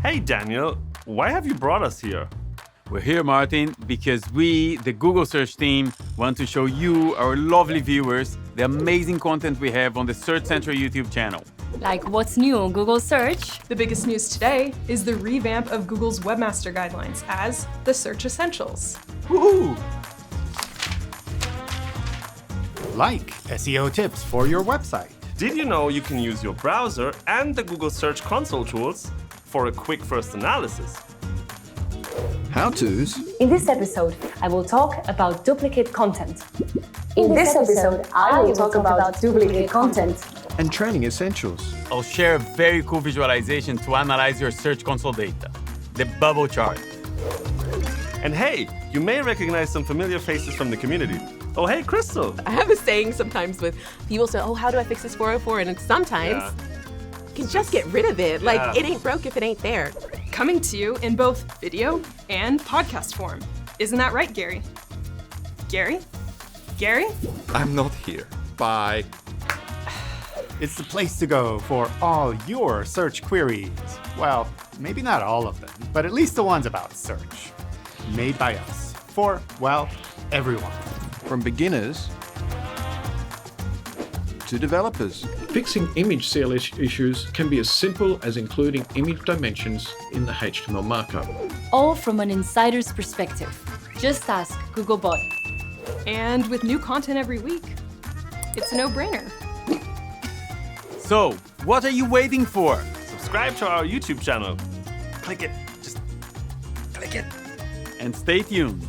Hey Daniel, why have you brought us here? We're here, Martin, because we, the Google Search team, want to show you, our lovely viewers, the amazing content we have on the Search Central YouTube channel. Like what's new on Google Search? The biggest news today is the revamp of Google's Webmaster Guidelines as the Search Essentials. Woohoo! Like SEO tips for your website. Did you know you can use your browser and the Google Search Console tools for a quick first analysis? How-tos. In this episode, I will talk about duplicate content. In this episode, I will talk about duplicate content. And training essentials. I'll share a very cool visualization to analyze your Search Console data, the bubble chart. And hey, you may recognize some familiar faces from the community. Oh, hey, Crystal. I have a saying sometimes with people say, oh, how do I fix this 404? And it's sometimes you can just get rid of it. Yeah. Like, it ain't broke if it ain't there. Coming to you in both video and podcast form. Isn't that right, Gary? Gary? Gary? I'm not here. Bye. It's the place to go for all your search queries. Well, maybe not all of them, but at least the ones about search. Made by us. For, well, everyone. From beginners to developers. Fixing image CLS issues can be as simple as including image dimensions in the HTML markup. All from an insider's perspective. Just ask Googlebot. And with new content every week, it's a no-brainer. So, what are you waiting for? Subscribe to our YouTube channel. Click it. Just click it. And stay tuned.